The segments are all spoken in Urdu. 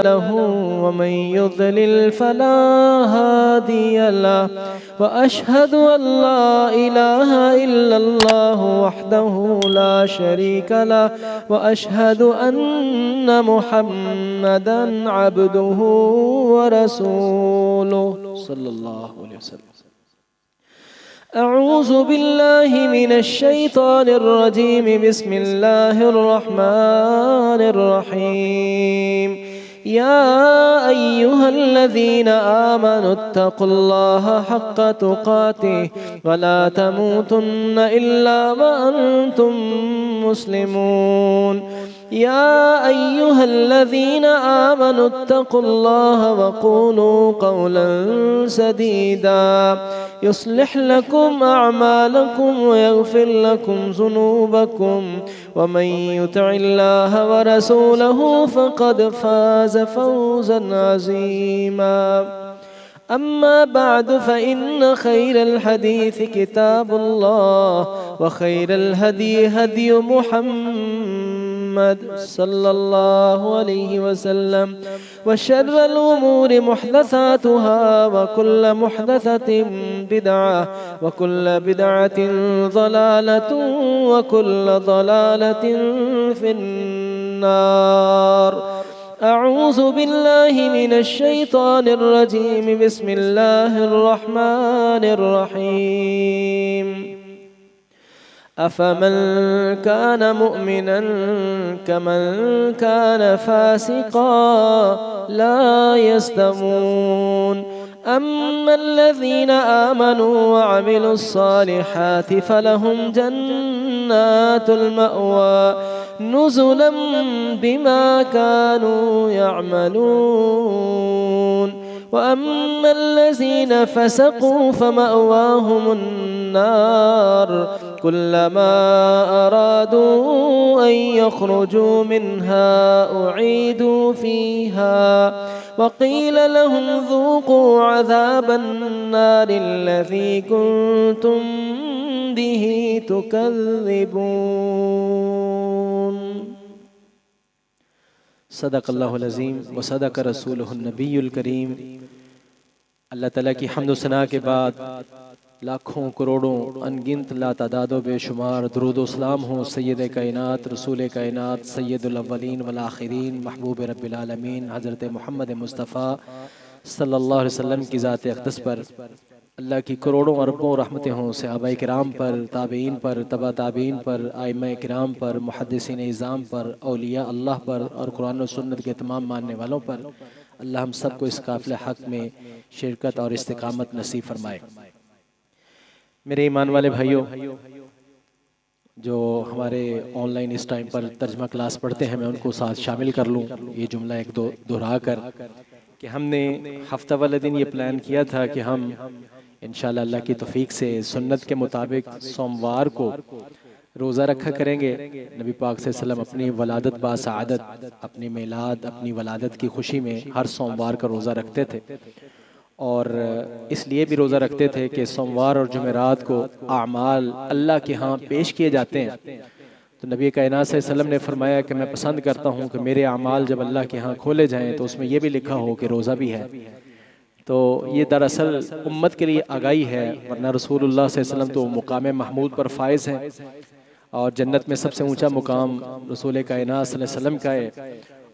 له ومن يضلل فلا هادي له وأشهد أن لا إله إلا الله وحده لا شريك له وأشهد أن محمدا عبده ورسوله صلى الله عليه وسلم. أعوذ بالله من الشيطان الرجيم. بسم الله الرحمن الرحيم. يا أيها الذين آمنوا اتقوا الله حق تقاته ولا تموتن إلا وأنتم مسلمون. يا أيها الذين آمنوا اتقوا الله وقولوا قولا سديدا يصلح لكم أعمالكم ويغفر لكم ذنوبكم ومن يطع الله ورسوله فقد فاز فوزا عظيما. أما بعد فإن خير الحديث كتاب الله وخير الهدي هدي محمد صلى الله عليه وسلم وشر الأمور محدثاتها وكل محدثة بدعة وكل بدعة ضلالة وكل ضلالة في النار. أعوذ بالله من الشيطان الرجيم. بسم الله الرحمن الرحيم. أفمن كان مؤمنا كمن كان فاسقا لا يستوون. أما الذين آمنوا وعملوا الصالحات فلهم جنات المأوى نزلا بما كانوا يعملون. وأما الذين فسقوا فمأواهم النار كلما أرادوا أن يخرجوا منها أعيدوا فيها وقيل لهم ذوقوا عذاب النار الذي كنتم به تكذبون. صدق اللہ العظیم وصدق رسولہ النبی الکریم. اللہ تعالیٰ کی حمد و ثنا کے بعد لاکھوں کروڑوں انگنت لا تعداد و بے شمار درود و سلام ہوں سید کائنات رسول کائنات سید الاولین والآخرین محبوب رب العالمین حضرت محمد مصطفیٰ صلی اللہ علیہ وسلم کی ذات اقدس پر. اللہ کی کروڑوں اربوں رحمتیں ہوں صحابہ کرام پر، تابعین پر، تبع تابعین پر، ائمہ کرام پر، محدثین اعظام پر، اولیاء اللہ پر اور قرآن و سنت کے تمام ماننے والوں پر. اللہ ہم سب کو اس قافلہ حق میں شرکت اور استقامت نصیب فرمائے. میرے ایمان والے بھائیوں جو ہمارے آن لائن اس ٹائم پر ترجمہ کلاس پڑھتے ہیں، میں ان کو ساتھ شامل کر لوں یہ جملہ ایک دو دہرا کر کہ ہم نے ہفتہ والے دن یہ پلان کیا تھا کہ ہم انشاءاللہ اللہ کی توفیق سے سنت کے مطابق سوموار کو روزہ رکھا کریں گے. نبی پاک صلی اللہ علیہ وسلم اپنی ولادت باسعادت، اپنی میلاد، اپنی ولادت کی خوشی میں ہر سوموار کا روزہ رکھتے تھے، اور اس لیے بھی روزہ رکھتے تھے کہ سوموار اور جمعرات کو اعمال اللہ کے ہاں پیش کیے جاتے ہیں. تو نبی کائنات صلی اللہ علیہ وسلم نے فرمایا کہ میں پسند کرتا ہوں کہ میرے اعمال جب اللہ کے ہاں کھولے جائیں تو اس میں یہ بھی لکھا ہو کہ روزہ بھی ہے. تو یہ دراصل امت کے لیے آگاہی ہے، ورنہ رسول اللہ صلی اللہ علیہ وسلم تو مقام محمود پر فائز ہیں اور جنت میں سب سے اونچا مقام رسول کائنات صلی اللہ علیہ وسلم کا ہے.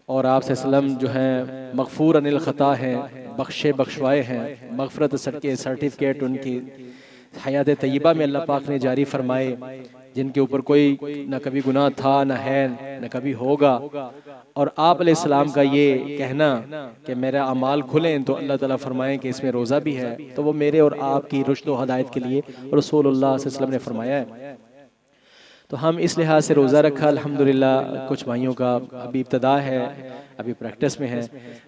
اور آپ صلی اللہ علیہ وسلم جو ہیں مغفور عن الخطا ہیں، بخشے بخشوائے ہیں، مغفرت کے سرٹیفکیٹ ان کی حیات طیبہ میں اللہ پاک نے جاری فرمائے، جن کے اوپر کوئی نہ کبھی گناہ تھا نہ ہے نہ کبھی ہوگا. اور آپ علیہ السلام کا یہ کہنا کہ میرے اعمال کھلیں تو اللہ تعالیٰ فرمائیں کہ اس میں روزہ بھی ہے، تو وہ میرے اور آپ کی رشد و ہدایت کے لیے رسول اللہ صلی اللہ علیہ وسلم نے فرمایا ہے. تو ہم اس لحاظ سے روزہ رکھا. الحمدللہ کچھ بھائیوں کا ابھی ابتدا ہے، ابھی پریکٹس میں ہے،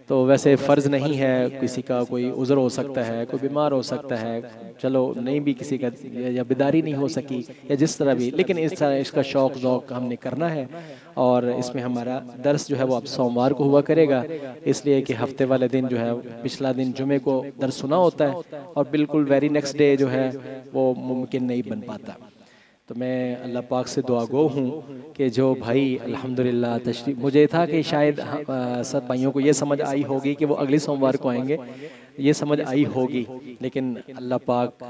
تو ویسے فرض نہیں ہے، کسی کا کوئی عذر ہو سکتا ہے، کوئی بیمار ہو سکتا ہے، چلو نہیں بھی کسی کا یا بیداری نہیں ہو سکی یا جس طرح بھی، لیکن اس کا شوق ذوق ہم نے کرنا ہے. اور اس میں ہمارا درس جو ہے وہ اب سوموار کو ہوا کرے گا، اس لیے کہ ہفتے والے دن جو ہے پچھلا دن جمعے کو درس سنا ہوتا ہے اور بالکل ویری نیکسٹ ڈے جو ہے وہ ممکن نہیں بن پاتا. تو میں اللہ پاک سے دعا گو ہوں کہ جو بھائی الحمدللہ تشریف، مجھے تھا کہ شاید سب بھائیوں کو یہ سمجھ آئی ہوگی کہ وہ اگلی سوموار کو آئیں گے، یہ سمجھ آئی ہوگی، لیکن اللہ پاک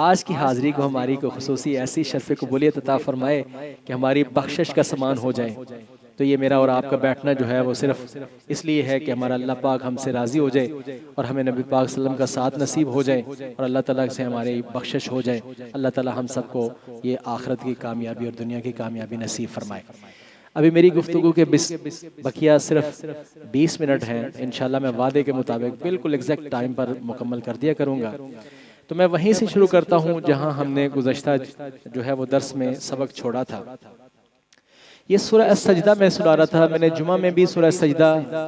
آج کی حاضری کو ہماری کو خصوصی ایسی شرف قبولیت عطا فرمائے کہ ہماری بخشش کا سامان ہو جائے۔ تو یہ میرا اور آپ کا بیٹھنا جو ہے وہ صرف اس لیے ہے کہ ہمارا اللہ پاک ہم سے راضی ہو جائے اور ہمیں نبی پاک صلی اللہ علیہ وسلم کا ساتھ نصیب ہو جائے اور اللہ تعالیٰ سے ہماری بخشش ہو جائے۔ اللہ تعالیٰ ہم سب کو یہ آخرت کی کامیابی اور دنیا کی کامیابی نصیب فرمائے۔ ابھی میری گفتگو کے بقیہ صرف 20 منٹ ہیں، انشاءاللہ میں وعدے کے مطابق بالکل ایگزیکٹ ٹائم پر مکمل کر دیا کروں گا۔ تو میں وہیں سے شروع کرتا ہوں جہاں ہم نے گزشتہ جو ہے وہ درس میں سبق چھوڑا تھا۔ یہ سورہ السجدہ میں سنا رہا تھا، میں نے جمعہ میں بھی سورہ السجدہ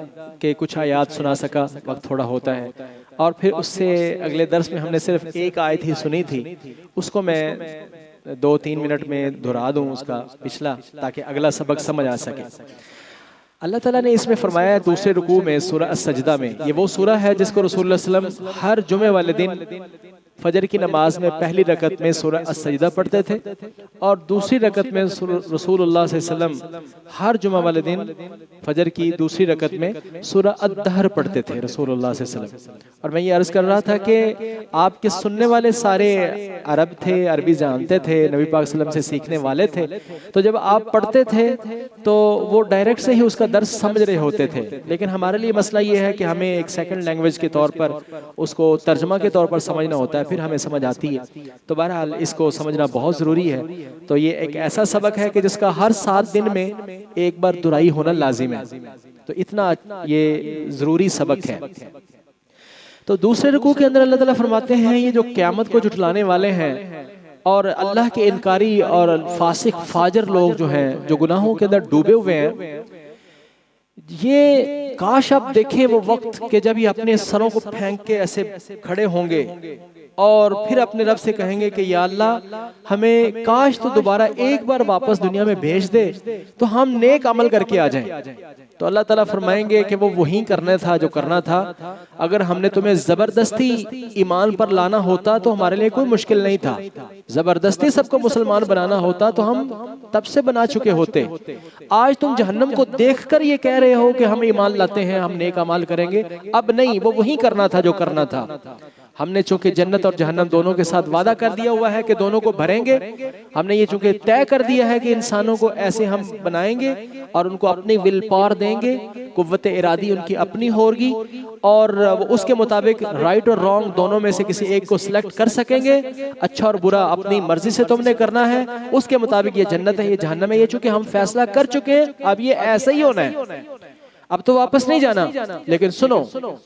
کے کچھ آیات سنا سکا، وقت تھوڑا ہوتا ہے، اور پھر اس سے اگلے درس میں ہم نے صرف ایک آیت ہی سنی تھی، اس کو میں 2-3 منٹ میں دہرا دوں اس کا پچھلا، تاکہ اگلا سبق سمجھ آ سکے۔ اللہ تعالیٰ نے اس میں فرمایا ہے دوسرے رکوع میں سورہ السجدہ میں، یہ وہ سورہ ہے جس کو رسول اللہ صلی اللہ علیہ وسلم ہر جمعے والے دن فجر کی نماز میں پہلی رکعت میں سورہ السجدہ پڑھتے تھے، اور دوسری رکعت میں رسول اللہ صلی اللہ علیہ وسلم ہر جمعہ والے دن فجر کی دوسری رکعت میں سورہ الدہر پڑھتے تھے رسول اللہ صلی اللہ علیہ وسلم۔ اور میں یہ عرض کر رہا تھا کہ آپ کے سننے والے سارے عرب تھے، عربی جانتے تھے، نبی پاک صلی اللہ علیہ وسلم سے سیکھنے والے تھے، تو جب آپ پڑھتے تھے تو وہ ڈائریکٹ سے ہی اس کا درس سمجھ رہے ہوتے تھے، لیکن ہمارے لیے مسئلہ یہ ہے کہ ہمیں ایک سیکنڈ لینگویج کے طور پر اس کو ترجمہ کے طور پر سمجھنا ہوتا ہے، پھر ہمیں سمجھ آتی ہے، تو بہرحال اس کو سمجھنا بہت ضروری ہے۔ تو یہ ایک ایسا سبق ہے کہ جس کا ہر 7 دن میں ایک بار دہرائی ہونا لازم ہے، تو اتنا یہ ضروری سبق ہے۔ تو دوسرے رکوع کے اندر اللہ تعالیٰ فرماتے ہیں یہ جو قیامت کو جھٹلانے والے ہیں اور اللہ کے انکاری اور فاسق فاجر لوگ جو ہیں، جو گناہوں کے اندر ڈوبے ہوئے ہیں، یہ کاش آپ دیکھیں وہ وقت کہ جب یہ اپنے سروں کو پھینک کے ایسے کھڑے ہوں گے اور پھر اپنے رب سے کہیں گے کہ یا اللہ ہمیں کاش تو دوبارہ ایک بار واپس دنیا میں بھیج دے تو ہم نیک عمل کر کے آ جائیں۔ تو اللہ تعالیٰ فرمائیں گے کہ وہ وہی کرنا تھا جو کرنا تھا، اگر ہم نے تمہیں زبردستی ایمان پر لانا ہوتا تو ہمارے لیے کوئی مشکل نہیں تھا، زبردستی سب کو مسلمان بنانا ہوتا تو ہم تب سے بنا چکے ہوتے۔ آج تم جہنم کو دیکھ کر یہ کہہ رہے ہو کہ ہم ایمان لاتے ہیں، ہم نیک عمل کریں گے، اب نہیں، وہ وہی کرنا تھا جو کرنا تھا۔ ہم نے چونکہ جنت اور جہنم دونوں کے ساتھ وعدہ کر دیا ہوا ہے کہ دونوں کو بھریں گے، ہم نے یہ چونکہ طے کر دیا ہے کہ انسانوں کو ایسے ہم بنائیں گے اور ان کو اپنی ول پاور دیں گے، قوت ارادی ان کی اپنی ہوگی، اور اس کے مطابق رائٹ اور رانگ دونوں میں سے کسی ایک کو سلیکٹ کر سکیں گے، اچھا اور برا اپنی مرضی سے تم نے کرنا ہے، اس کے مطابق یہ جنت ہے یہ جہنم ہے، یہ چونکہ ہم فیصلہ کر چکے ہیں، اب یہ ایسا ہی ہونا ہے، اب تو واپس نہیں جانا۔ لیکن سنو،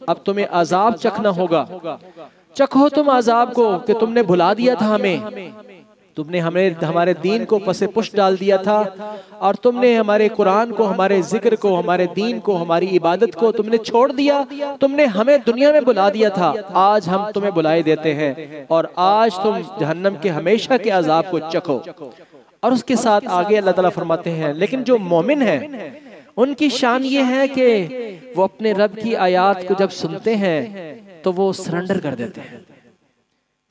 اب تمہیں عذاب چکھنا ہوگا، چکھو تم عذاب کو کہ تم نے بھلا دیا تھا ہمیں، تم نے ہمارے دین کو پس پش ڈال دیا تھا، اور تم نے ہمارے قرآن کو، ہمارے ذکر کو، ہمارے دین کو، ہماری عبادت کو تم نے چھوڑ دیا، تم نے ہمیں دنیا میں بلا دیا تھا، آج ہم تمہیں بلائے دیتے ہیں اور آج تم جہنم کے ہمیشہ کے عذاب کو چکھو۔ اور اس کے ساتھ آگے اللہ تعالیٰ فرماتے ہیں لیکن جو مومن ہیں ان کی شان یہ ہے کہ وہ اپنے رب کی آیات کو جب سنتے ہیں تو وہ سرنڈر کر دیتے ہیں،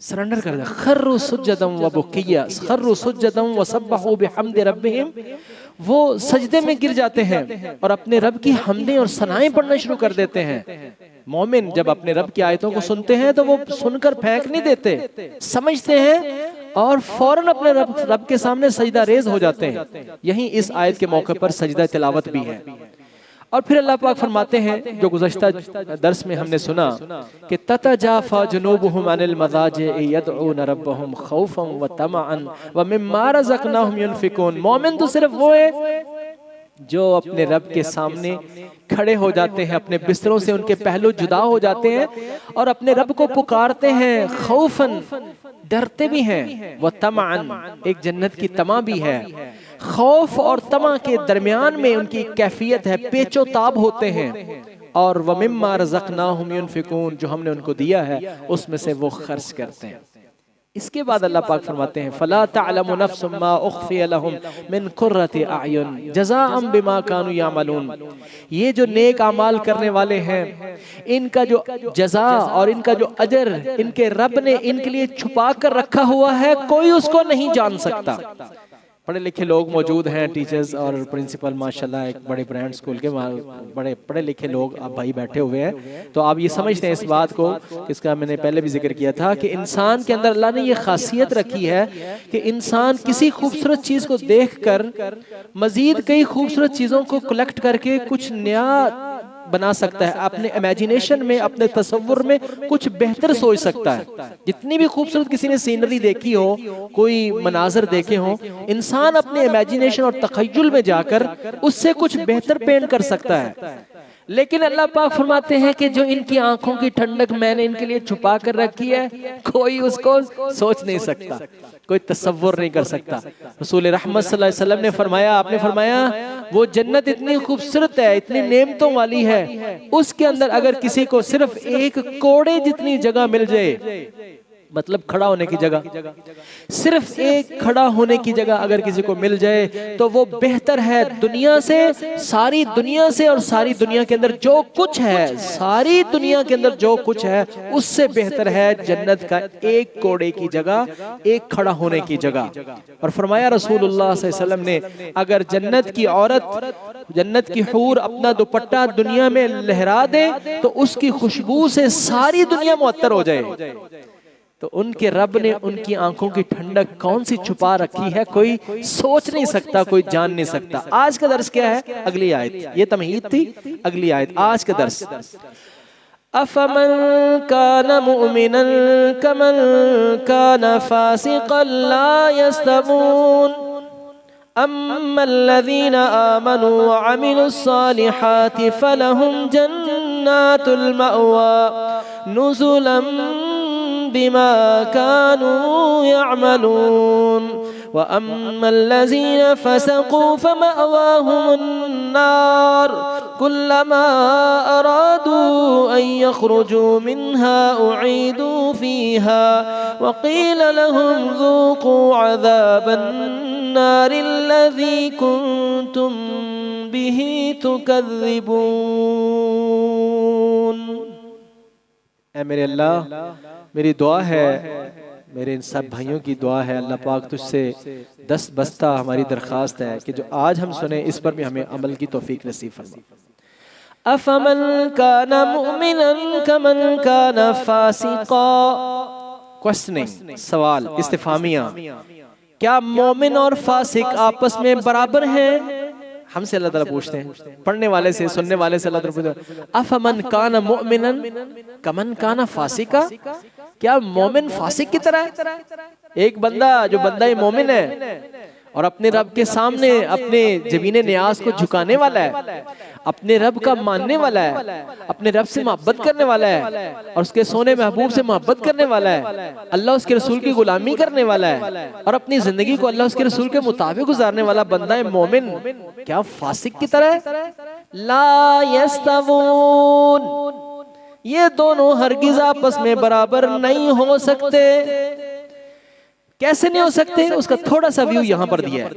سرنڈر کر دیتے ہیں، خروا سجدا وبکیا، خروا سجدا وسبحوا بحمد ربہم، وہ سجدے میں گر جاتے ہیں اور اپنے رب کی حمدیں اور ثنائیں پڑھنا شروع کر دیتے ہیں۔ مومن جب اپنے رب کی آیتوں کو سنتے ہیں تو وہ سن کر پھینک نہیں دیتے، سمجھتے ہیں اور فوراً اپنے رب کے سامنے سجدہ ریز ہو جاتے ہیں۔ یہی اس آیت کے موقع پر سجدہ تلاوت بھی ہے۔ اور پھر اللہ پاک فرماتے ہیں جو گزشتہ درس میں ہم نے سنا کہ تتجافى جنوبهم عن المضاجع يدعون ربهم خوفا وطمعا ومما رزقناهم ينفقون۔ مومن تو صرف وہ ہے جو اپنے رب کے سامنے کھڑے ہو جاتے ہیں، اپنے بستروں سے ان کے پہلو جدا ہو جاتے ہیں اور اپنے رب کو پکارتے ہیں، خوفاً ڈرتے بھی ہیں، وطمعاً ایک جنت کی طمع بھی ہے۔ خوف اور طمع کے درمیان میں ان کی کیفیت ہے، پیچ و تاب ہوتے ہیں، اور وَمِمَّا رَزَقْنَاهُمْ يُنْفِقُونَ، جو ہم نے ان کو دیا ہے اس میں سے وہ خرچ کرتے ہیں۔ اس کے بعد اللہ پاک فرماتے ہیں فَلَا تَعْلَمُ نَفْسٌ مَا أُخْفِيَ لَهُم مِّن قُرَّةِ أَعْيُنٍ جَزَاءً بِمَا كَانُوا يَعْمَلُونَ۔ یہ جو نیک اعمال کرنے والے ہیں ان کا جو جزا اور ان کا جو اجر ان کے رب نے ان کے لیے چھپا کر رکھا ہوا ہے، کوئی اس کو نہیں جان سکتا۔ پڑھے لکھے لوگ موجود ہیں، ٹیچرز اور پرنسپل ماشاءاللہ ایک بڑے برانڈ سکول کے بڑے پڑھے لکھے لوگ آپ بھائی بیٹھے ہوئے ہیں، تو آپ یہ سمجھتے ہیں اس بات کو، اس کا میں نے پہلے بھی ذکر کیا تھا کہ انسان کے اندر اللہ نے یہ خاصیت رکھی ہے کہ انسان کسی خوبصورت چیز کو دیکھ کر مزید کئی خوبصورت چیزوں کو کلیکٹ کر کے کچھ نیا بنا سکتا ہے، اپنے امیجینیشن میں، اپنے تصور میں کچھ بہتر سوچ سکتا ہے۔ جتنی بھی خوبصورت کسی نے سینری دیکھی ہو، کوئی مناظر دیکھے ہوں، انسان اپنے امیجینیشن اور تخیل میں جا کر اس سے کچھ بہتر پینٹ کر سکتا ہے۔ لیکن اللہ پاک فرماتے ہیں کہ جو ان کی آنکھوں کی ٹھنڈک میں نے ان کے لیے چھپا کر رکھی ہے، کوئی اس کو سوچ نہیں سکتا، کوئی تصور نہیں کر سکتا۔ رسول رحمت صلی اللہ علیہ وسلم نے فرمایا، آپ نے فرمایا وہ جنت اتنی خوبصورت ہے، اتنی نعمتوں والی ہے، اس کے اندر اگر کسی کو صرف ایک کوڑے جتنی جگہ مل جائے، مطلب کھڑا ہونے کی جگہ، صرف ایک کھڑا ہونے کی جگہ اگر کسی کو مل جائے تو وہ بہتر ہے دنیا سے، ساری دنیا سے، اور ساری دنیا کے اندر جو کچھ ہے، ساری دنیا کے اندر جو کچھ ہے اس سے بہتر ہے جنت کا ایک کوڑے کی جگہ، ایک کھڑا ہونے کی جگہ۔ اور فرمایا رسول اللہ صلی اللہ علیہ وسلم نے اگر جنت کی عورت، جنت کی حور اپنا دوپٹہ دنیا میں لہرا دے تو اس کی خوشبو سے ساری دنیا معطر ہو جائے۔ تو ان کے رب نے ان کی آنکھوں کی ٹھنڈک کون سی چھپا رکھی ہے، کوئی سوچ نہیں سکتا، کوئی جان نہیں سکتا۔ آج کا درس کیا ہے؟ اگلی آیت، یہ تمہید تھی، اگلی آیت آج کا درس۔ أَفَمَنْ كَانَ مُؤْمِنًا كَمَنْ كَانَ فَاسِقًا لَا يَسْتَوُونَ أَمَّا الَّذِينَ آمَنُوا وَعَمِلُوا الصَّالِحَاتِ فَلَهُمْ جَنَّاتُ الْمَأْوَى نُزُلًا بما كانوا يعملون وأما الذين فسقوا فمأواهم النار كلما أرادوا أن يخرجوا منها أعيدوا فيها وقيل لهم ذوقوا عذاب النار الذي كنتم به تكذبون۔ اے میرے اللہ، میری دعا ہے، میرے ان سب بھائیوں کی دعا ہے، اللہ پاک تجھ سے دست بستہ ہماری درخواست ہے کہ جو آج ہم سنیں اس پر بھی ہمیں عمل کی توفیق نصیب فرما۔ افمن کان مؤمنا کمن کان فاسقا، کوسچننگ، سوال، استفہامیہ، کیا مومن اور فاسق آپس میں برابر ہیں؟ ہم سے اللہ تعالیٰ پوچھتے ہیں، پڑھنے والے سے، سننے والے سے اللہ تعالیٰ پوچھتے ہیں افمن کان مؤمنا کمن کان فاسقا، کیا مومن فاسق کی طرح ہے؟ ایک بندہ جو بندہ مومن ہے اور اپنے رب کے سامنے اپنے جبین نیاز کو جھکانے والا ہے، اپنے رب کا ماننے والا ہے، اپنے رب سے محبت کرنے والا ہے اور اس کے سونے محبوب سے محبت کرنے والا ہے، اللہ اس کے رسول کی غلامی کرنے والا ہے اور اپنی زندگی کو اللہ اس کے رسول کے مطابق گزارنے والا بندہ مومن، کیا فاسق کی طرح ہے؟ لا یستوون، یہ دونوں ہرگز آپس میں برابر نہیں ہو سکتے۔ کیسے نہیں ہو سکتے؟ اس کا تھوڑا سا ویو یہاں پر دیا ہے۔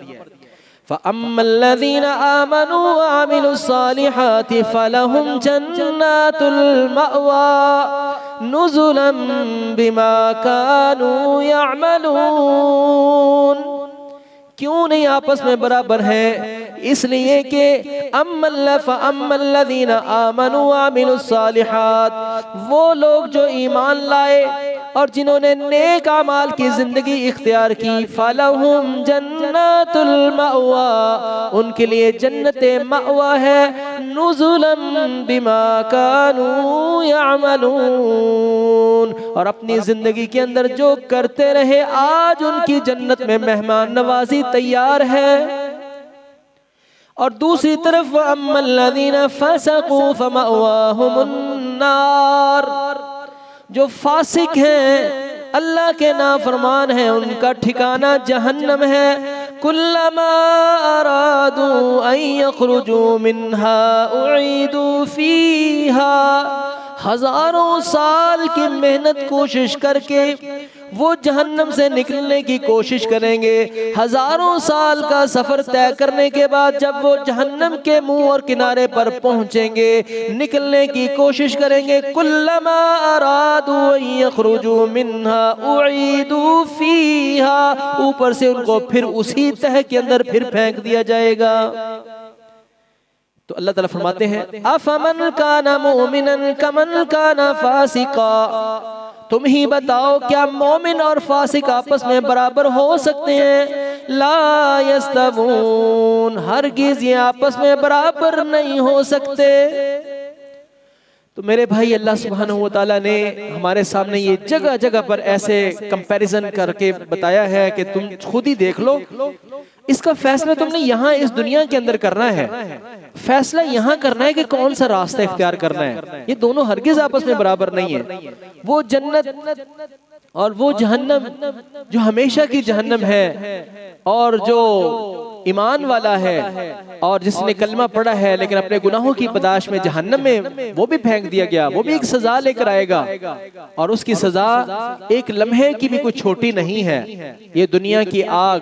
فَأَمَّا الَّذِينَ آمَنُوا وَعَمِلُوا الصَّالِحَاتِ فَلَهُمْ جَنَّاتُ الْمَأْوَى نُزُلًا بِمَا كَانُوا يَعْمَلُونَ۔ کیوں نہیں آپس میں برابر ہیں؟ اس لیے کہ فَأَمَّا الَّذِينَ آمَنُوا وَعَمِلُوا الصَّالِحَاتِ، وہ لوگ جو ایمان لائے اور جنہوں نے نیک اعمال کی زندگی اختیار کی، فَلَهُمْ جَنَّاتُ الْمَأْوَى، ان کے لیے جنت مأویٰ ہے، نُزُلًا بِمَا كَانُوا يَعْمَلُونَ، اور اپنی زندگی کے اندر جو کرتے رہے آج ان کی جنت میں مہمان نوازی تیار ہے۔ اور دوسری طرف وَأَمَّا الَّذِينَ فَسَقُوا فَمَأْوَاهُمُ النَّارُ، جو فاسق ہیں، اللہ کے نافرمان ہیں، ان کا ٹھکانہ جہنم ہے۔ کلما ارادوا ان یخرجوا منها اعیدوا فیہا، ہزاروں سال کی محنت کوشش کر کے وہ جہنم سے نکلنے کی کوشش کریں گے. ہزاروں سال کا سفر طے کرنے کے بعد جب وہ جہنم کے منہ اور کنارے پر پہنچیں گے, نکلنے کی کوشش کریں گے, کلما ارادوا ان یخرجوا منها اعیدوا فیہا, اوپر سے ان کو پھر اسی تہہ کے اندر پھر پھینک دیا جائے گا. تو اللہ تعالیٰ فرماتے ہیں افمن کان مؤمنا کمن کان فاسقا, تم ہی بتاؤ کیا مومن اور فاسق آپس میں برابر ہو سکتے ہیں؟ لا یستوون, ہرگز یہ آپس میں برابر نہیں ہو سکتے. تو میرے بھائی اللہ سبحانہ وتعالیٰ نے ہمارے سامنے یہ جگہ جگہ پر ایسے کمپیریزن کر کے بتایا ہے کہ تم خود ہی دیکھ لو. اس کا فیصلہ تم نے یہاں اس دنیا کے اندر کرنا ہے, فیصلہ یہاں کرنا ہے کہ کون سا راستہ اختیار کرنا ہے. یہ دونوں ہرگز آپس میں برابر نہیں ہے. وہ جنت اور وہ جہنم جو ہمیشہ کی جہنم ہے, اور جو ایمان والا ہے اور جس نے کلمہ پڑھا ہے لیکن اپنے گناہوں کی پاداش میں جہنم میں وہ بھی پھینک دیا گیا, وہ بھی ایک سزا لے کر آئے گا, اور اس کی سزا ایک لمحے کی بھی کوئی چھوٹی نہیں ہے. یہ دنیا کی آگ,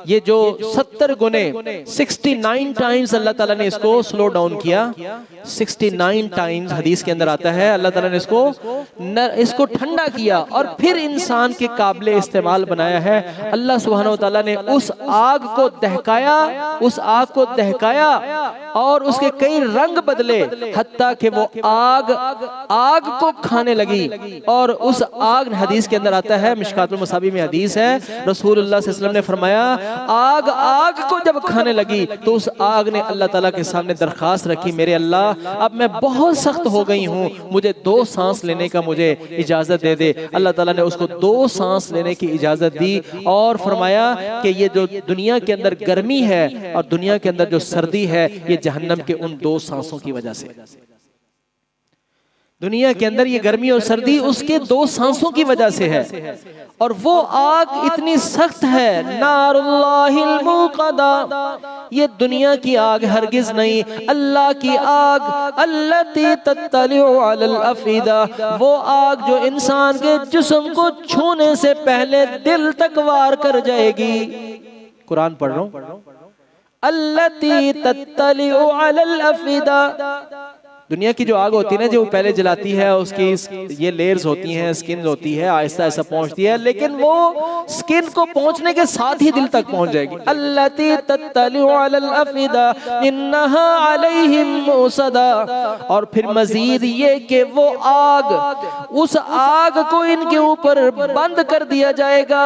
یہ جو 70 گنے 69 ٹائمز اللہ تعالیٰ نے اس کو سلو ڈاؤن کیا, 69 ٹائمز حدیث کے اندر آتا ہے اللہ تعالیٰ نے اس کو ٹھنڈا کیا اور پھر انسان کے قابل استعمال بنایا ہے. اللہ سبحانہ وتعالیٰ نے اس آگ کو دہکایا اور اس کے کئی رنگ بدلے, حتیٰ کہ وہ آگ کو کھانے لگی. اور اس آگ, حدیث کے اندر آتا ہے, مشکات المصابیح میں حدیث ہے, رسول اللہ صلی اللہ علیہ وسلم نے فرمایا آگ کو جب کھانے لگی تو اس آگ نے اللہ تعالیٰ کے سامنے درخواست رکھی, میرے اللہ اب میں بہت سخت ہو گئی ہوں, مجھے 2 سانس لینے کا مجھے اجازت دے دے. اللہ تعالیٰ نے اس کو 2 سانس لینے کی اجازت دی اور فرمایا کہ یہ جو دنیا کے اندر گرمی ہے اور دنیا کے اندر جو سردی ہے یہ جہنم کے ان 2 سانسوں کی وجہ سے. دنیا کے اندر یہ گرمی اور سردی اس کے 2 سانسوں کی وجہ سے ہے, اور وہ آگ اتنی سخت ہے, نار اللہ الموقدہ, یہ دنیا کی آگ ہرگز نہیں, اللہ کی آگ, التی تطلع علی الافئدہ, وہ آگ جو انسان کے جسم کو چھونے سے پہلے دل تک وار کر جائے گی. قرآن پڑھ رہا ہوں, التی تطلع علی الافئدہ. دنیا کی جو آگ ہوتی ہے نا, جو پہلے جلاتی ہے, اس کی یہ لیئرز ہوتی ہیں, سکن ہوتی ہے, آہستہ آہستہ پہنچتی ہے, لیکن وہ سکن کو پہنچنے کے ساتھ ہی دل تک پہنچ جائے گی. التی تطلع علی الافئدہ انہا علیہم مؤصدہ, اور پھر مزید یہ کہ وہ آگ, اس آگ کو ان کے اوپر بند کر دیا جائے گا,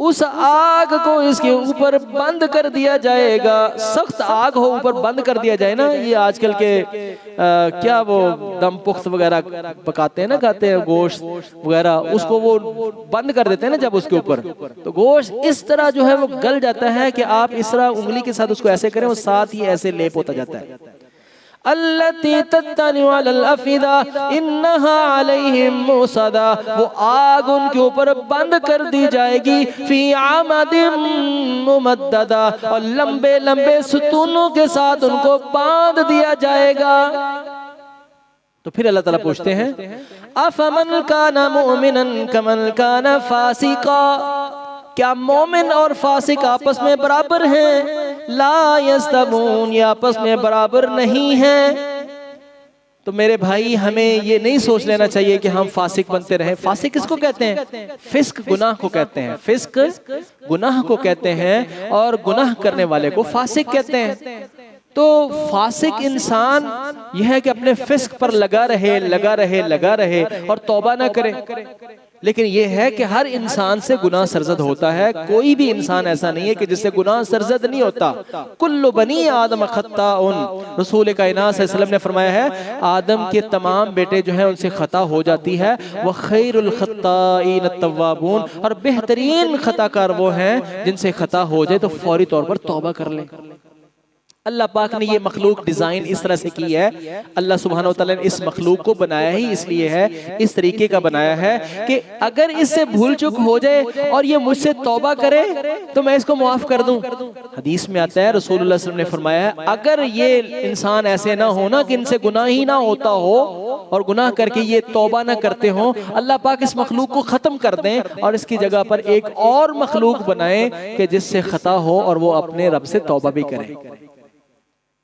اس آگ کو اس کے اوپر بند کر دیا جائے گا. سخت آگ ہو اوپر بند کر دیا جائے نا, یہ آج کل کے کیا وہ دم پخت وغیرہ پکاتے ہیں نا, کھاتے ہیں گوشت وغیرہ, اس کو وہ بند کر دیتے ہیں نا جب اس کے اوپر, تو گوشت اس طرح جو ہے وہ گل جاتا ہے کہ آپ اس طرح انگلی کے ساتھ اس کو ایسے کریں, وہ ساتھ ہی ایسے لیپ ہوتا جاتا ہے. التی تطلع علی الافئدہ انہا علیہم مؤصدہ, وہ آگ ان کے اوپر بند کر دی جائے گی, فی عمد ممددہ, اور لمبے لمبے ستونوں کے ساتھ ان کو باندھ دیا جائے گا. تو پھر اللہ تعالیٰ پوچھتے ہیں افمن کان مؤمنا کمن کان فاسقا, کیا مومن اور فاسق آپس میں برابر ہیں؟ لا یستوون, یہ آپس میں برابر نہیں ہیں. تو میرے بھائی ہمیں یہ نہیں سوچ لینا چاہیے کہ ہم فاسق بنتے رہیں. فاسق کس کو کہتے ہیں؟ فسق گناہ کو کہتے ہیں, فسق گناہ کو کہتے ہیں, اور گناہ کرنے والے کو فاسق کہتے ہیں. تو فاسق انسان یہ ہے کہ اپنے فسق پر لگا رہے اور توبہ نہ کرے. لیکن یہ ہے کہ ہر انسان سے گناہ سرزد ہوتا ہے, کوئی بھی انسان ایسا نہیں ہے کہ جس سے گناہ سرزد نہیں ہوتا. کل بنی آدم خطاؤن, رسول کائنات صلی اللہ علیہ وسلم نے فرمایا ہے آدم کے تمام بیٹے جو ہیں ان سے خطا ہو جاتی ہے. وخیر الخطائین التوابون, اور بہترین خطا کار وہ ہیں جن سے خطا ہو جائے تو فوری طور پر توبہ کر لیں. اللہ پاک نے یہ مخلوق ڈیزائن اس طرح سے کی ہے. اللہ سبحانہ وتعالی نے اس مخلوق کو بنایا ہی اس لیے ہے, اس طریقے کا بنایا ہے کہ اگر اس سے بھول چک ہو جائے اور یہ مجھ سے توبہ کرے تو میں اس کو معاف کر دوں. حدیث میں آتا ہے رسول اللہ صلی اللہ علیہ وسلم نے فرمایا ہے اگر یہ انسان ایسے نہ ہونا کہ ان سے گناہ ہی نہ ہوتا ہو اور گناہ کر کے یہ توبہ نہ کرتے ہوں، اللہ پاک اس مخلوق کو ختم کر دیں اور اس کی جگہ پر ایک اور مخلوق بنائیں کہ جس سے خطا ہو اور وہ اپنے رب سے توبہ بھی کرے۔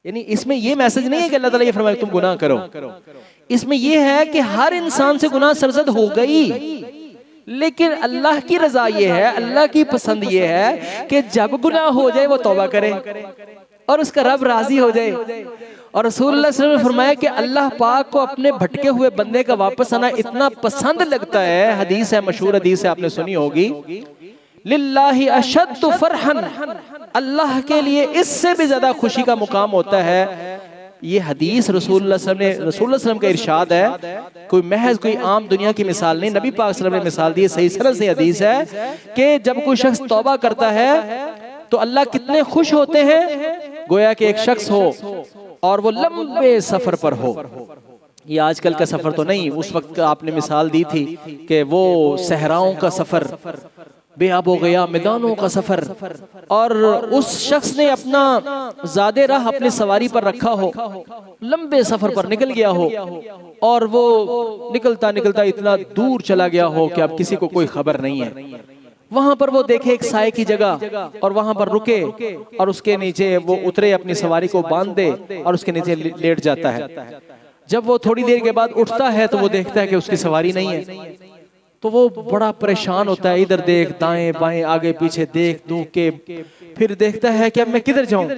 یعنی اس میں یہ میسج نہیں ہے کہ اللہ تعالیٰ یہ فرمائے تم گناہ کرو، اس میں یہ ہے کہ ہر انسان سے گناہ سرزد ہو گئی، لیکن اللہ کی رضا یہ ہے، اللہ کی پسند یہ ہے کہ جب گناہ ہو جائے وہ توبہ کرے اور اس کا رب راضی ہو جائے۔ اور رسول اللہ صلی اللہ علیہ وسلم نے فرمایا کہ اللہ پاک کو اپنے بھٹکے ہوئے بندے کا واپس آنا اتنا پسند لگتا ہے، حدیث ہے، مشہور حدیث ہے، آپ نے سنی ہوگی، للہ اشد فرحن، اللہ کے لیے اس سے بھی زیادہ خوشی کا مقام ہوتا ہے۔ یہ حدیث رسول اللہ صلی اللہ علیہ وسلم کا ارشاد ہے، کوئی محض کوئی عام دنیا کی مثال نہیں، نبی پاک صلی اللہ علیہ وسلم نے مثال دی ہے، صحیح سند سے حدیث ہے کہ جب کوئی شخص توبہ کرتا ہے تو اللہ کتنے خوش ہوتے ہیں، گویا کہ ایک شخص ہو اور وہ لمبے سفر پر ہو۔ یہ آج کل کا سفر تو نہیں، اس وقت آپ نے مثال دی تھی کہ وہ صحراؤں کا سفر، بے آب و گیا میدانوں کا سفر، اور اس شخص نے اپنا زاد راہ اپنے سواری پر رکھا ہو، لمبے سفر پر نکل گیا ہو، اور وہ نکلتا نکلتا اتنا دور چلا گیا ہو کہ اب کسی کو کوئی خبر نہیں ہے۔ وہاں پر وہ دیکھے ایک سائے کی جگہ اور وہاں پر رکے اور اس کے نیچے وہ اترے، اپنی سواری کو باندھ دے اور اس کے نیچے لیٹ جاتا ہے۔ جب وہ تھوڑی دیر کے بعد اٹھتا ہے تو وہ دیکھتا ہے کہ اس کی سواری نہیں ہے، تو وہ بڑا پریشان ہوتا ہے، ادھر دیکھ دائیں بائیں آگے پیچھے دیکھ دوں کے پھر دیکھتا ہے کہ اب میں کدھر جاؤں،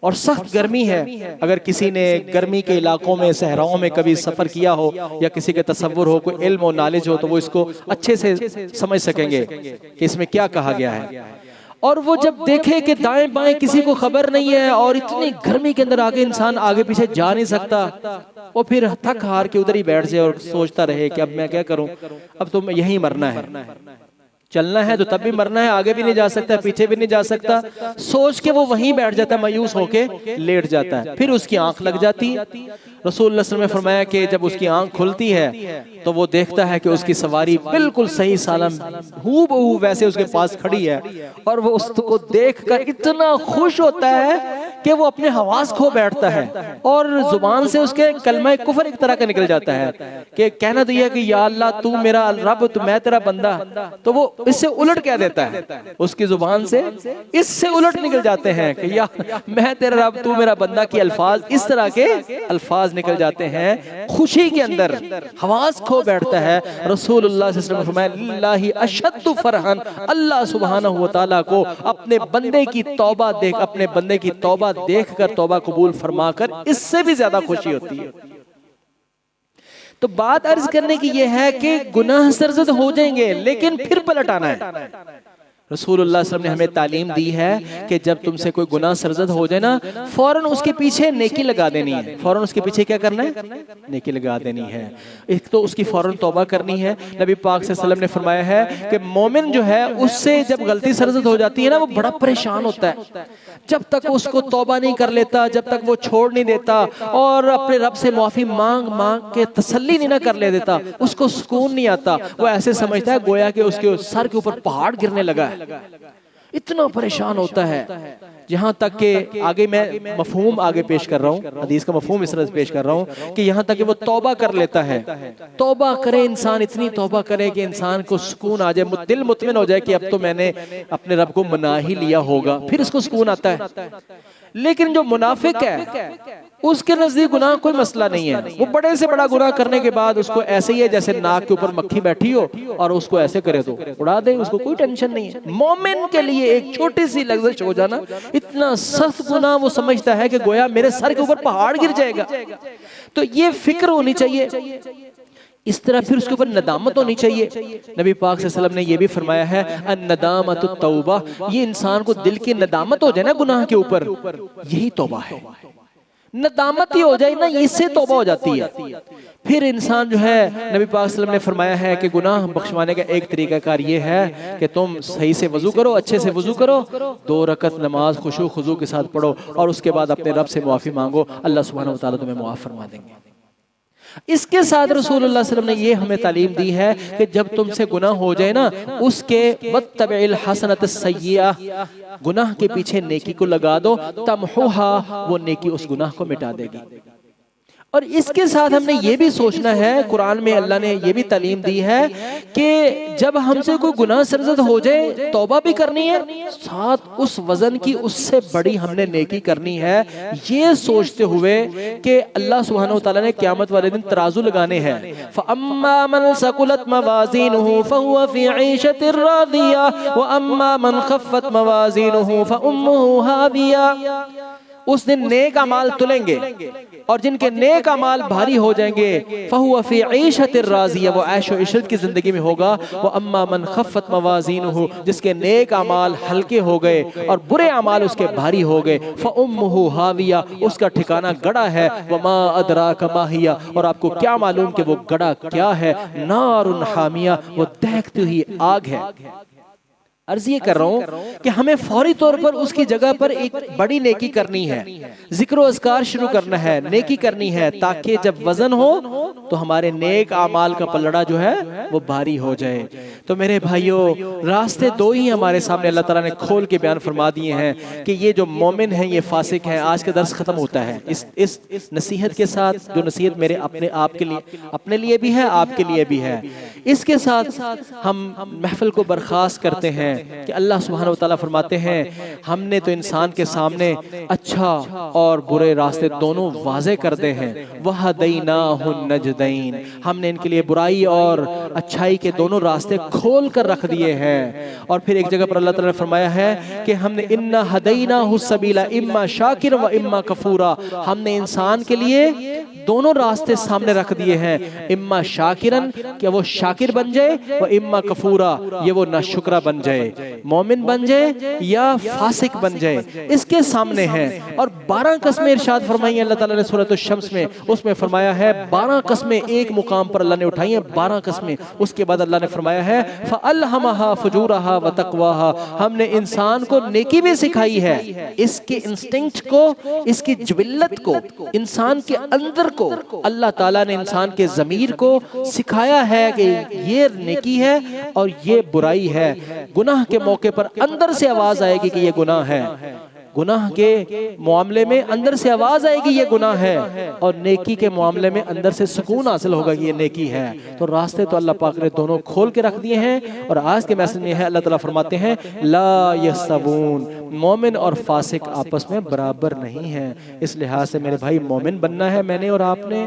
اور سخت گرمی ہے۔ اگر کسی نے گرمی کے علاقوں میں صحراؤں میں کبھی سفر کیا ہو یا کسی کے تصور ہو، کوئی علم و نالج ہو، تو وہ اس کو اچھے سے سمجھ سکیں گے کہ اس میں کیا کہا گیا ہے۔ اور وہ جب دیکھے کہ دائیں بائیں کسی کو خبر نہیں ہے اور اتنی گرمی کے اندر آگے انسان آگے پیچھے جا نہیں سکتا، وہ پھر تھک ہار کے ادھر ہی بیٹھ جائے اور سوچتا رہے کہ اب میں کیا کروں، اب تو یہیں مرنا ہے، چلنا ہے تو تب بھی مرنا ہے، آگے بھی نہیں جا سکتا، پیچھے بھی نہیں جا سکتا، سوچ کے وہ وہیں بیٹھ جاتا ہے، مایوس ہو کے لیٹ جاتا ہے۔ پھر اس کی آنکھ لگ جاتی ہے۔ رسول اللہ صلی اللہ علیہ وسلم نے فرمایا کہ جب اس کی آنکھ کھلتی ہے تو وہ دیکھتا ہے کہ اس کی سواری بالکل صحیح سالم ہو بہو ویسے اس کے پاس کھڑی ہے، اور وہ اس کو دیکھ کر اتنا خوش ہوتا ہے کہ وہ اپنے حواس کھو بیٹھتا ہے، اور زبان سے اس کے کلمہ کفر ایک طرح کا نکل جاتا ہے کہ کہنا تو یہ کہ یا اللہ تو میرا رب، تو میں تیرا بندہ، تو وہ اس سے الٹ کہہ دیتا ہے، اس کی زبان سے اس سے الٹ نکل جاتے ہیں کہ یا میں تیرا رب تو میرا بندہ کی الفاظ، اس طرح کے الفاظ نکل جاتے ہیں۔ خوشی کے اندر حواس کھو بیٹھتا ہے۔ رسول اللہ صلی اللہ علیہ وسلم نے فرمایا للہ اشد فرحن، اللہ سبحانہ وتعالی کو اپنے بندے کی توبہ دیکھ، اپنے بندے کی توبہ دیکھ کر، توبہ قبول فرما کر اس سے بھی زیادہ خوشی ہوتی ہے۔ تو بات عرض کرنے کی یہ ہے کہ گناہ سرزد ہو جائیں گے لیکن پھر پلٹ آنا ہے۔ رسول اللہ صلی اللہ علیہ وسلم نے ہمیں تعلیم دی ہے کہ جب تم سے کوئی گناہ سرزد ہو جائے نا، فوراً اس کے پیچھے نیکی لگا دینی ہے۔ فوراً اس کے پیچھے کیا کرنا ہے؟ نیکی لگا دینی ہے۔ ایک تو اس کی فوراً توبہ کرنی ہے۔ نبی پاک صلی اللہ علیہ وسلم نے فرمایا ہے کہ مومن جو ہے اس سے جب غلطی سرزد ہو جاتی ہے نا، وہ بڑا پریشان ہوتا ہے، جب تک اس کو توبہ نہیں کر لیتا، جب تک وہ چھوڑ نہیں دیتا اور اپنے رب سے معافی مانگ مانگ کے تسلی نہیں نہ کر لے دیتا، اس کو سکون نہیں آتا۔ وہ ایسے سمجھتا ہے گویا کہ اس کے سر کے اوپر پہاڑ گرنے لگا ہے، اتنا پریشان ہوتا ہے۔ یہاں تک کہ آگے میں مفہوم آگے پیش کر رہا ہوں، حدیث کا مفہوم اس طرح سے پیش کر رہا ہوں کہ یہاں تک کہ وہ توبہ کر لیتا ہے، توبہ کرے انسان، اتنی توبہ کرے کہ انسان کو سکون آ جائے، دل مطمئن ہو جائے کہ اب تو میں نے اپنے رب کو منا ہی لیا ہوگا، پھر اس کو سکون آتا ہے۔ لیکن جو منافق ہے اس کے نزدیک گناہ کوئی مسئلہ نہیں ہے، وہ بڑے سے بڑا گناہ کرنے کے بعد اس کو ایسے ہی ہے جیسے ناک کے اوپر مکھی بیٹھی ہو اور اس کو ایسے کرے تو اڑا دے، اس کو کوئی ٹینشن نہیں ہے۔ مومن کے لیے ایک چھوٹی سی لغزش ہو جانا اتنا سخت گناہ، وہ سمجھتا ہے کہ گویا میرے سر کے اوپر پہاڑ گر جائے گا۔ تو یہ فکر ہونی چاہیے، اس طرح پھر اس کے اوپر ندامت ہونی چاہیے۔ نبی پاک صلی اللہ علیہ وسلم نے یہ بھی فرمایا ہے الندامت التوبہ، یہ انسان کو دل کی ندامت ہو جائے نا گناہ کے اوپر، یہی توبہ ہے۔ ندامت ہی ہو جائے نا، اس سے توبہ ہو جاتی ہے۔ پھر انسان جو ہے، نبی پاک صلی اللہ علیہ وسلم نے فرمایا ہے کہ گناہ بخشوانے کا ایک طریقہ کار یہ ہے کہ تم صحیح سے وضو کرو، اچھے سے وضو کرو، 2 رکعت نماز خشوع خضوع کے ساتھ پڑھو، اور اس کے بعد اپنے رب سے معافی مانگو، اللہ سبحانہ وتعالی تمہیں معاف فرما دیں گے۔ اس کے ساتھ رسول اللہ صلی اللہ علیہ وسلم نے یہ ہمیں تعلیم دی ہے کہ جب تم سے گناہ ہو جائے نا، اس کے وَاتَّبِعِ الْحَسَنَةَ السَّيِّئَةَ، گناہ کے پیچھے نیکی کو لگا دو، تمحوہا، وہ نیکی اس گناہ کو مٹا دے گی۔ اور اس کے ساتھ ہم نے یہ بھی سوچنا ہے، قرآن میں اللہ نے یہ بھی تعلیم دی ہے کہ جب ہم سے کوئی گناہ سرزد ہو جائے توبہ بھی کرنی ہے، ساتھ اس وزن کی اس سے بڑی ہم نے نیکی کرنی ہے، یہ سوچتے ہوئے کہ اللہ سبحانہ وتعالی نے قیامت والے دن ترازو لگانے ہیں۔ فَأَمَّا مَنْ ثَقُلَتْ مَوَازِينُهُ فَهُوَ فِي عِيشَةٍ رَاضِيَةٍ وَأَمَّا مَنْ خَفَّتْ مَوَازِينُهُ فَأُمُّهُ هَاوِيَةٌ۔ اس دن نیک اعمال تلیں گے اور جن کے نیک اعمال بھاری ہو جائیں گے فَهُوَ فِي عِيشَةٍ رَاضِيَةٍ، وہ عیش و عشرت کی زندگی میں ہوگا۔ وَأَمَّا مَنْ خَفَّتْ مَوَازِينُهُ، جس کے نیک اعمال ہلکے ہو گئے اور برے اعمال اس کے بھاری ہو گئے، فَأُمُّهُ هَاوِيَةٌ، اس کا ٹھکانہ گڑا ہے۔ وَمَا أَدْرَاكَ مَا هِيَ، اور آپ کو کیا معلوم کہ وہ گڑا کیا ہے؟ نَارٌ حَامِيَةٌ، وہ دہکتی ہوئی آگ ہے۔ عرض یہ کر رہا ہوں کہ ہمیں فوری طور پر اس کی جگہ پر ایک بڑی نیکی کرنی ہے، ذکر و اذکار شروع کرنا ہے، نیکی کرنی ہے، تاکہ جب وزن ہو تو ہمارے نیک اعمال کا پلڑا جو ہے وہ بھاری ہو جائے۔ تو میرے بھائیوں، راستے دو ہی ہمارے سامنے اللہ تعالیٰ نے کھول کے بیان فرما دیے ہیں کہ یہ جو مومن ہیں یہ فاسق ہیں۔ آج کا درس ختم ہوتا ہے اس نصیحت کے ساتھ، جو نصیحت میرے اپنے لیے بھی ہے، آپ کے لیے بھی ہے۔ اس کے ساتھ ہم محفل کو برخاست کرتے ہیں کہ اللہ سبحانہ وتعالیٰ فرماتے ہیں ہم نے تو انسان کے سامنے اچھا اور برے راستے دونوں واضح کر دے ہیں۔ وَهَدَيْنَاهُ النَّجْدَيْنِ، ہم نے ان کے لیے برائی اور اچھائی کے دونوں راستے کھول کر رکھ دیے ہیں۔ اور پھر ایک جگہ پر اللہ تعالیٰ نے فرمایا ہے کہ ہم نے اِنَّا هَدَيْنَاهُ السَّبِيلَ إِمَّا شَاكِرًا وَإِمَّا كَفُورًا، ہم نے انسان کے لیے دونوں راستے سامنے رکھ دیے ہیں، اما شاکرن کہ وہ شاکر بن جائے، و اما کفورا یہ وہ ناشکرہ بن جائے، مومن بن جائے یا فاسق بن جائے، اس کے سامنے ہیں۔ اور 12 قسمیں ارشاد فرمائی اللہ تعالیٰ نے سورۃ الشمس میں، اس میں فرمایا ہے 12 قسمیں ایک مقام پر اللہ نے اٹھائی ہیں، 12 قسمیں۔ اس کے بعد اللہ نے فرمایا ہے فَأَلْهَمَهَا فُجُورَهَا وَتَقْوَاهَا، ہم نے انسان کو نیکی بھی سکھائی ہے، اس کے انسٹنکٹ کو، اس کی جبلت کو، انسان کے اندر کو اللہ تعالیٰ نے انسان کے ضمیر کو سکھایا ہے کہ یہ نیکی ہے اور یہ برائی ہے۔ گناہ کے موقع پر اندر سے آواز آئے گی کہ یہ گناہ ہے، گناہ کے معاملے میں اندر سے آواز آئے گی یہ گناہ ہے، اور نیکی کے معاملے میں اندر سے سکون حاصل ہوگا کہ یہ نیکی ہے۔ تو راستے تو اللہ پاک نے دونوں کھول کے رکھ دیے ہیں۔ اور آج کے میسج میں ہے اللہ تعالیٰ فرماتے ہیں لا یستوون، مومن اور فاسق آپس میں برابر نہیں ہیں۔ اس لحاظ سے میرے بھائی مومن بننا ہے میں نے اور آپ نے،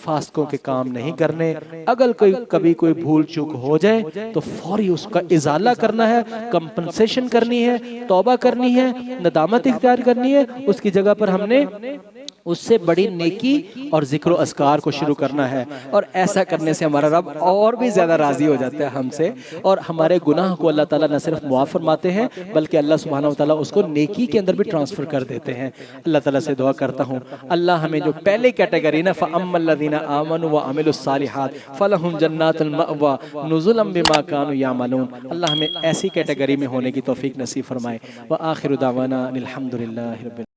فاسقوں کے کام نہیں کرنے۔ اگر کبھی کوئی بھول چوک ہو جائے تو فوری اس کا ازالہ کرنا ہے، کمپنسیشن کرنی ہے، توبہ کرنی ہے، ندامت اختیار کرنی ہے۔ اس کی جگہ پر ہم نے اس سے بڑی نیکی اور ذکر و اذکار کو شروع کرنا ہے، اور ایسا کرنے سے ہمارا رب اور بھی زیادہ راضی ہو جاتا ہے ہم سے، اور ہمارے گناہ کو اللہ تعالیٰ نہ صرف معاف فرماتے ہیں بلکہ اللہ سبحانہ وتعالیٰ اس کو نیکی کے اندر بھی ٹرانسفر کر دیتے ہیں۔ اللہ تعالیٰ سے دعا کرتا ہوں اللہ ہمیں جو پہلے کیٹیگری نا فَأَمَّا الَّذِينَ آمَنُوا وَعَمِلُوا الصَّالِحَاتِ فَلَهُمْ جَنَّاتُ الْمَأْوَىٰ نُزُلًا بِمَا كَانُوا يَعْمَلُونَ، اللہ ہمیں ایسی کیٹیگری میں ہونے کی توفیق نصیب فرمائے۔ وآخر دعوانا الحمد للہ رب العالمین۔